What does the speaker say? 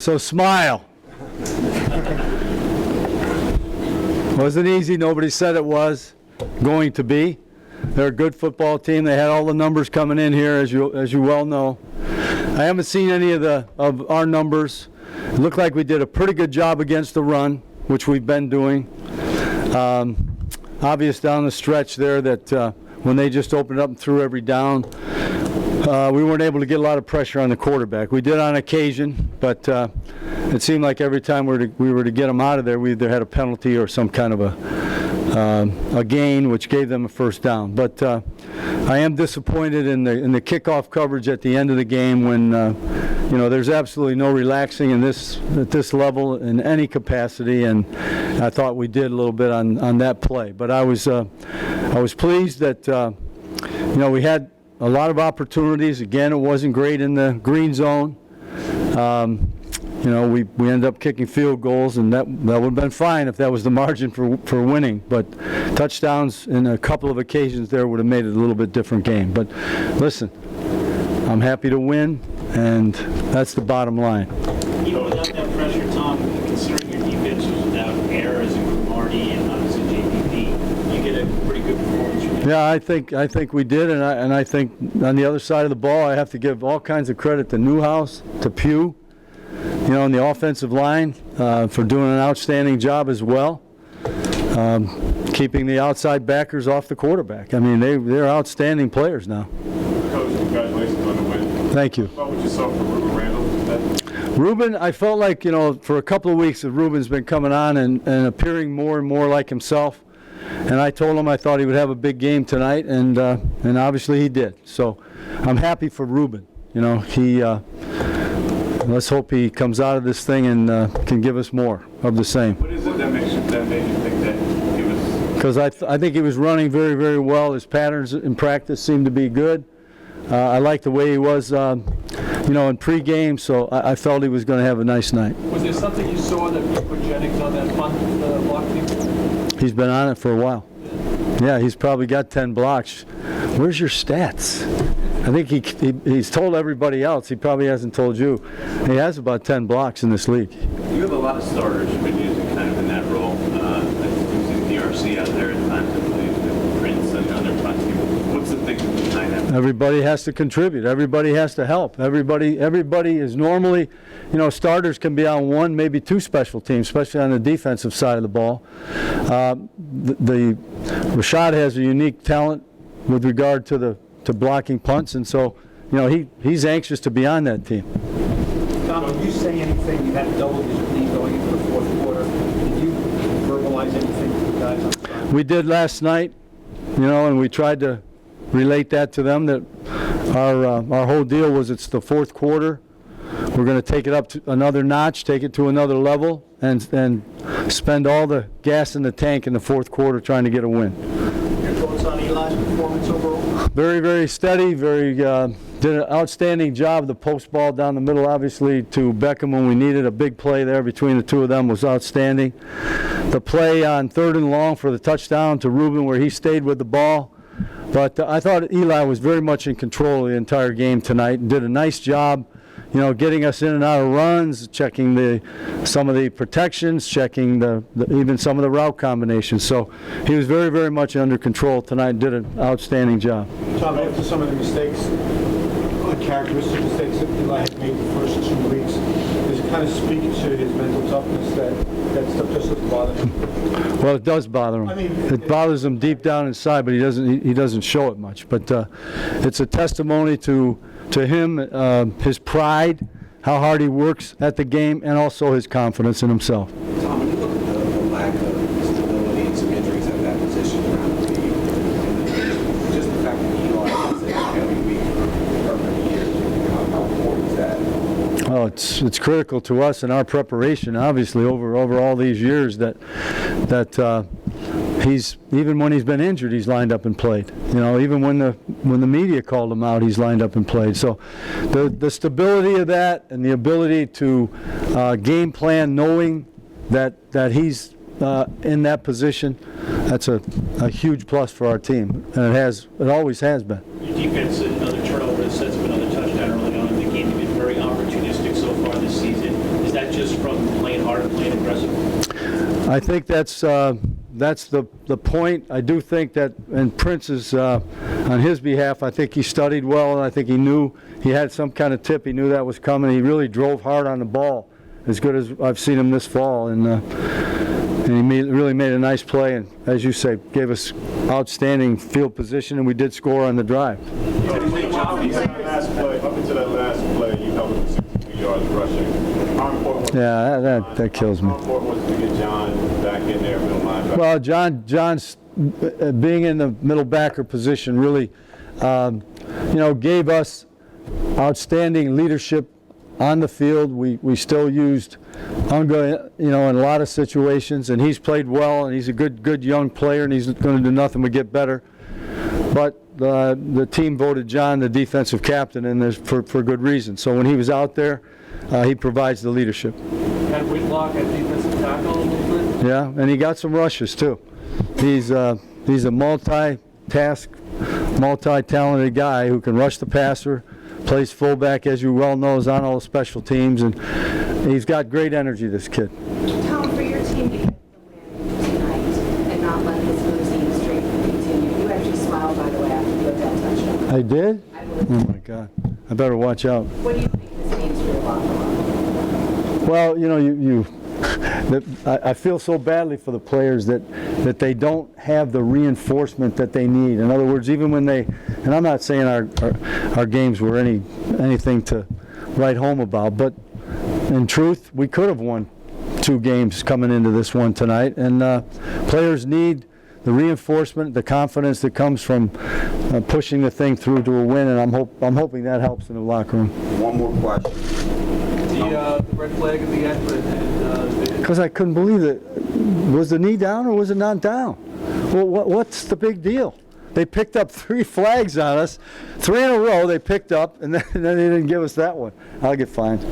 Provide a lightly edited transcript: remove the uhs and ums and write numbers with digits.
So smile. Wasn't easy. Nobody said it was going to be. They're a good football team. They had all the numbers coming in here, as you well know. I haven't seen any of our numbers. It looked like we did a pretty good job against the run, which we've been doing. Obvious down the stretch there that when they just opened up and threw every down, we weren't able to get a lot of pressure on the quarterback. We did on occasion, but it seemed like every time we were to get them out of there, we either had a penalty or some kind of a gain, which gave them a first down. But I am disappointed in the kickoff coverage at the end of the game when there's absolutely no relaxing at this level in any capacity, and I thought we did a little bit on that play. But I was pleased that we had a lot of opportunities. Again, it wasn't great in the green zone. We ended up kicking field goals, and that would have been fine if that was the margin for winning. But touchdowns in a couple of occasions there would have made it a little bit different game. But listen, I'm happy to win, and that's the bottom line. Even without that pressure, Tom, considering your defense was without errors and Cromartie and obviously JPP, you get a pretty good performance from you. Yeah, I think we did, and I think on the other side of the ball, I have to give all kinds of credit to Newhouse, to Pugh, on the offensive line for doing an outstanding job as well, keeping the outside backers off the quarterback. I mean, they're outstanding players now. Coach, congratulations on the win. Thank you. What would you saw from Ruben Randall today? Ruben, I felt like, for a couple of weeks, Ruben's been coming on and appearing more and more like himself. And I told him I thought he would have a big game tonight, and obviously he did. So I'm happy for Ruben. Let's hope he comes out of this thing and can give us more of the same. What is it that made you think that he was? Because I think he was running very, very well. His patterns in practice seemed to be good. I liked the way he was, in pregame, so I felt he was going to have a nice night. Was there something you saw that you put Jennings on that punt block team? He's been on it for a while. Yeah, he's probably got 10 blocks. Where's your stats? I think he's told everybody else. He probably hasn't told you. He has about 10 blocks in this league. You have a lot of starters you've been using kind of in that role. Using DRC out there at times, I believe, Prince and other front team. What's the thinking behind that? Everybody has to contribute. Everybody has to help. Everybody is normally, starters can be on one, maybe two special teams, especially on the defensive side of the ball. Rashad has a unique talent with regard to blocking punts, and so he's anxious to be on that team. Tom, did you say anything? You had a double-digit lead going into the fourth quarter. Did you verbalize anything to the guys on the side? We did last night, and we tried to relate that to them, that our whole deal was it's the fourth quarter. We're going to take it up to another notch, take it to another level, and spend all the gas in the tank in the fourth quarter trying to get a win. Your thoughts on Eli's performance overall? Very, very steady, did an outstanding job. The post ball down the middle, obviously, to Beckham when we needed a big play there between the two of them was outstanding. The play on 3rd and long for the touchdown to Ruben where he stayed with the ball. But I thought Eli was very much in control of the entire game tonight and did a nice job, getting us in and out of runs, checking some of the protections, checking even some of the route combinations. So he was very, very much under control tonight and did an outstanding job. Tom, after some of the mistakes, characteristic mistakes that Eli had made the first 2 weeks, does it kind of speak to his mental toughness that stuff just doesn't bother him? Well, it does bother him. It bothers him deep down inside, but he doesn't show it much. But it's a testimony to him, his pride, how hard he works at the game, and also his confidence in himself. Tom, when you look at the lack of stability and some injuries at that position around the league, and just the fact that Eli has it every week for many years, how important is that? Well, it's critical to us in our preparation, obviously, over all these years that he's, even when he's been injured, he's lined up and played. Even when the media called him out, he's lined up and played. So the stability of that and the ability to game plan, knowing that he's in that position, that's a huge plus for our team, and it always has been. Your defense, another turnover, sets up another touchdown early on in the game. You've been very opportunistic so far this season. Is that just from playing hard and playing aggressive? I think that's the point. I do think that, and Prince is, on his behalf, I think he studied well, and I think he knew he had some kind of tip. He knew that was coming. He really drove hard on the ball, as good as I've seen him this fall, and he really made a nice play, and as you say, gave us outstanding field position, and we did score on the drive. Up until that last play, you held him to 62 yards rushing. How important was Yeah, that kills me. How important was it to get John back in there, middle linebacker? Well, John's being in the middle backer position really, gave us outstanding leadership on the field. We still used Unga, in a lot of situations, and he's played well, and he's a good young player, and he's going to do nothing but get better. But the team voted John the defensive captain, and there's for good reason. So when he was out there, he provides the leadership. Had Whitlock at defensive tackle a little bit? Yeah, and he got some rushes too. He's a multi-task, multi-talented guy who can rush the passer, plays fullback, as you well know, is on all the special teams, and he's got great energy, this kid. Tom, for your team to get the win tonight and not let this losing streak continue, you actually smiled, by the way, after the Odell touchdown. I did? I believe. Oh my God, I better watch out. What do you think this means for your locker room? Well, I feel so badly for the players that they don't have the reinforcement that they need. In other words, even when they, and I'm not saying our games were anything to write home about, but in truth, we could have won 2 games coming into this one tonight, and players need the reinforcement, the confidence that comes from pushing the thing through to a win, and I'm hoping that helps in the locker room. One more question. The red flag at the end, and Because I couldn't believe it. Was the knee down or was it not down? Well, what's the big deal? They picked up 3 flags on us, 3 in a row they picked up, and then they didn't give us that one. I'll get fined.